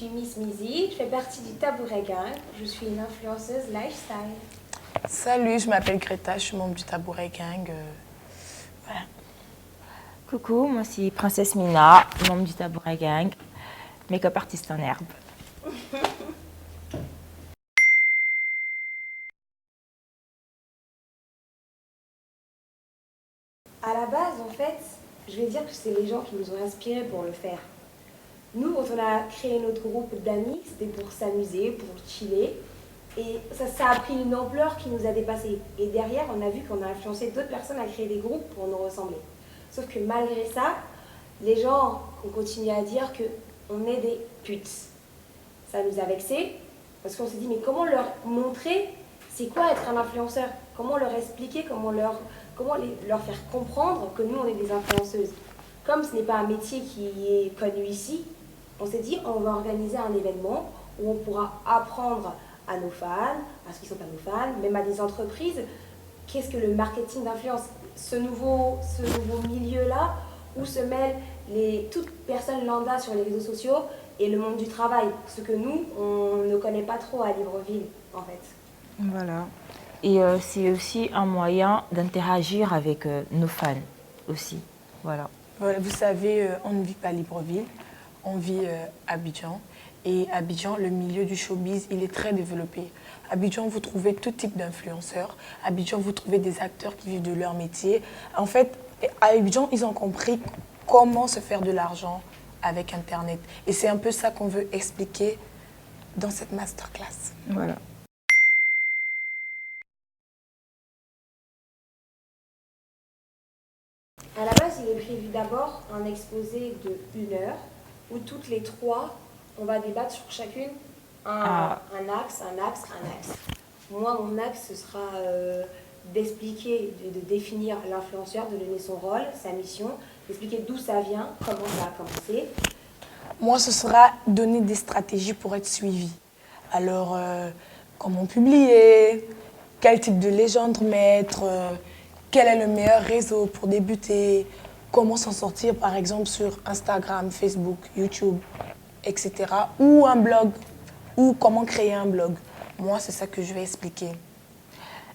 suis Miss Mizi, je fais partie du Tabouret Gang. Je suis une influenceuse lifestyle. Salut, je m'appelle Greta, je suis membre du Tabouret Gang. Voilà. Coucou, moi c'est Princesse Mina, membre du Tabouret Gang, make-up artiste en herbe. À la base, en fait, je vais dire que c'est les gens qui nous ont inspirés pour le faire. Nous, quand on a créé notre groupe d'amis, c'était pour s'amuser, pour chiller. Et ça a pris une ampleur qui nous a dépassés. Et derrière, on a vu qu'on a influencé d'autres personnes à créer des groupes pour nous ressembler. Sauf que malgré ça, les gens ont continué à dire qu'on est des putes. Ça nous a vexés, parce qu'on s'est dit, mais comment leur montrer c'est quoi être un influenceur? Comment leur expliquer, comment leur faire comprendre que nous, on est des influenceuses? Comme ce n'est pas un métier qui est connu ici, on s'est dit, on va organiser un événement où on pourra apprendre à nos fans, à ceux qui ne sont pas nos fans, même à des entreprises, qu'est-ce que le marketing d'influence, ce nouveau milieu-là, où se mêlent toutes personnes lambda sur les réseaux sociaux et le monde du travail, ce que nous, on ne connaît pas trop à Libreville, en fait. Voilà. Et c'est aussi un moyen d'interagir avec nos fans aussi. Voilà. Vous savez, on ne vit pas à Libreville, on vit à Abidjan. Et Abidjan, le milieu du showbiz, il est très développé. À Abidjan, vous trouvez tout type d'influenceurs. À Abidjan, vous trouvez des acteurs qui vivent de leur métier. En fait, à Abidjan, ils ont compris comment se faire de l'argent avec Internet. Et c'est un peu ça qu'on veut expliquer dans cette masterclass. Voilà. À la base, il est prévu d'abord un exposé de 1 heure où toutes les trois, on va débattre sur chacune un axe. Moi, mon axe, ce sera d'expliquer, de définir l'influenceur, de donner son rôle, sa mission, d'expliquer d'où ça vient, comment ça a commencé. Moi, ce sera donner des stratégies pour être suivi. Alors, comment publier, quel type de légende mettre, quel est le meilleur réseau pour débuter, comment s'en sortir par exemple sur Instagram, Facebook, YouTube, etc. Ou un blog, ou comment créer un blog. Moi, c'est ça que je vais expliquer.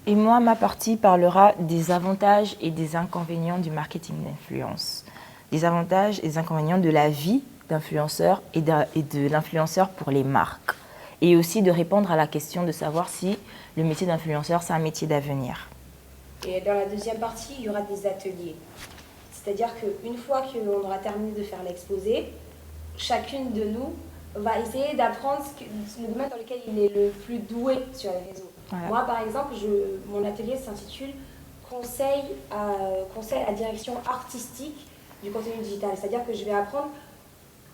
Et moi, ma partie parlera des avantages et des inconvénients du marketing d'influence. Des avantages et des inconvénients de la vie d'influenceur et de l'influenceur pour les marques. Et aussi de répondre à la question de savoir si le métier d'influenceur, c'est un métier d'avenir. Et dans la deuxième partie, il y aura des ateliers. C'est-à-dire qu'une fois qu'on aura terminé de faire l'exposé, chacune de nous va essayer d'apprendre le domaine dans lequel il est le plus doué sur les réseaux. Voilà. Moi, par exemple, mon atelier s'intitule Conseil à direction artistique du contenu digital. C'est-à-dire que je vais apprendre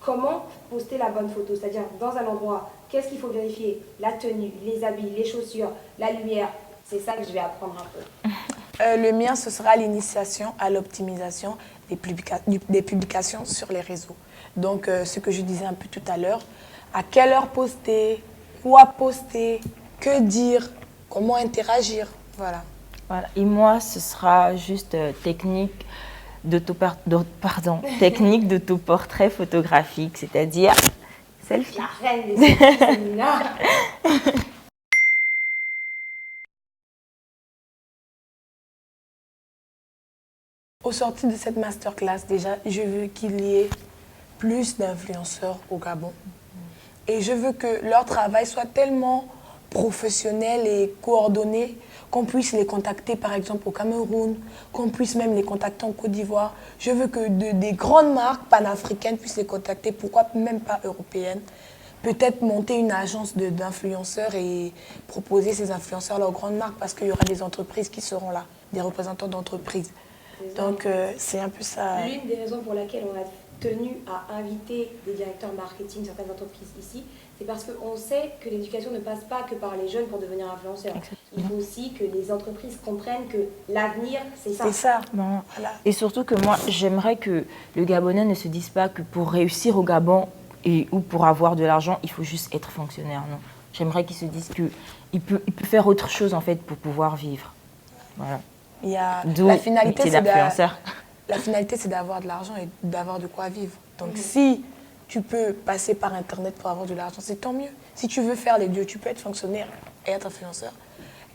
comment poster la bonne photo. C'est-à-dire dans un endroit, qu'est-ce qu'il faut vérifier? La tenue, les habits, les chaussures, la lumière. C'est ça que je vais apprendre un peu. Le mien, ce sera l'initiation à l'optimisation des publications sur les réseaux. Donc, ce que je disais un peu tout à l'heure, à quelle heure poster, quoi poster, que dire, comment interagir, voilà. Et moi, ce sera juste technique d'autoportrait photographique, c'est-à-dire selfie. La reine des selfies, Au sorti de cette masterclass, déjà, je veux qu'il y ait plus d'influenceurs au Gabon. Et je veux que leur travail soit tellement professionnel et coordonné qu'on puisse les contacter par exemple au Cameroun, qu'on puisse même les contacter en Côte d'Ivoire. Je veux que des grandes marques panafricaines puissent les contacter, pourquoi même pas européennes. Peut-être monter une agence d'influenceurs et proposer ces influenceurs à leurs grandes marques parce qu'il y aura des entreprises qui seront là, des représentants d'entreprises. Donc c'est un peu ça. L'une des raisons pour laquelle on a tenu à inviter des directeurs marketing, certaines entreprises ici, c'est parce qu'on sait que l'éducation ne passe pas que par les jeunes pour devenir influenceurs. Il faut aussi que les entreprises comprennent que l'avenir, c'est ça. C'est ça. Bon. Voilà. Et surtout que moi, j'aimerais que le Gabonais ne se dise pas que pour réussir au Gabon ou pour avoir de l'argent, il faut juste être fonctionnaire. Non. J'aimerais qu'il se dise qu'il peut faire autre chose en fait pour pouvoir vivre. Voilà. La finalité, c'est d'avoir de l'argent et d'avoir de quoi vivre. Donc si tu peux passer par Internet pour avoir de l'argent, c'est tant mieux. Si tu veux faire les deux, tu peux être fonctionnaire et être influenceur.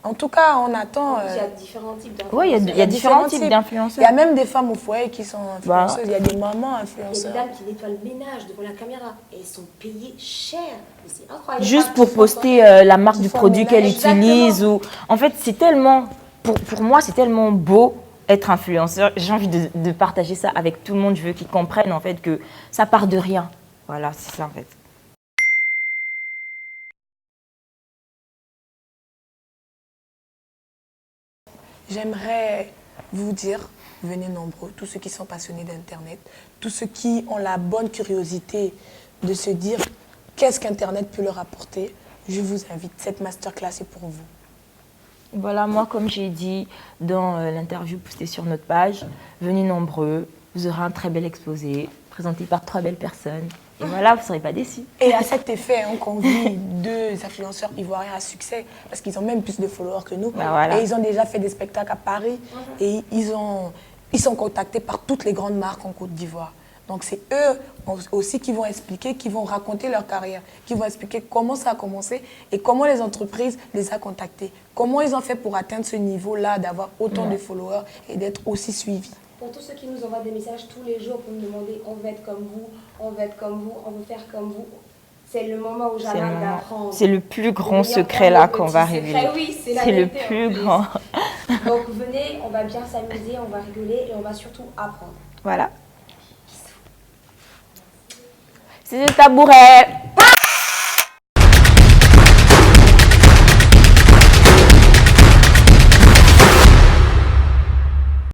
En tout cas, on attend... Il y a différents types d'influenceurs. Oui, il y a différents types Il d'influenceurs. y a même des femmes au foyer qui sont influenceuses. Il y a des mamans Il y a influenceurs. des dames qui nettoient le ménage devant la caméra et elles sont payées cher. Mais c'est incroyable. Juste pour poster la marque du produit qu'elle utilise. Ou... En fait, c'est tellement... Pour moi, c'est tellement beau être influenceur. J'ai envie de partager ça avec tout le monde. Je veux qu'ils comprennent en fait que ça part de rien. Voilà, c'est ça en fait. J'aimerais vous dire, venez nombreux, tous ceux qui sont passionnés d'Internet, tous ceux qui ont la bonne curiosité de se dire qu'est-ce qu'Internet peut leur apporter. Je vous invite, cette masterclass est pour vous. Voilà, moi, comme j'ai dit dans l'interview postée sur notre page, venez nombreux, vous aurez un très bel exposé, présenté par 3 belles personnes. Et voilà, vous ne serez pas déçus. Et à cet effet, on convie 2 influenceurs ivoiriens à succès, parce qu'ils ont même plus de followers que nous. Bah voilà. Et ils ont déjà fait des spectacles à Paris, et ils sont contactés par toutes les grandes marques en Côte d'Ivoire. Donc c'est eux aussi qui vont expliquer, qui vont raconter leur carrière, qui vont expliquer comment ça a commencé et comment les entreprises les ont contactés. Comment ils ont fait pour atteindre ce niveau-là, d'avoir autant de followers et d'être aussi suivis. Pour tous ceux qui nous envoient des messages tous les jours pour nous demander on veut être comme vous, on veut être comme vous, on veut faire comme vous, c'est le moment où j'arrête d'apprendre. C'est le plus grand secret là qu'on va révéler. Oui, c'est le plus grand. Donc venez, on va bien s'amuser, on va rigoler et on va surtout apprendre. Voilà. C'est le tabouret.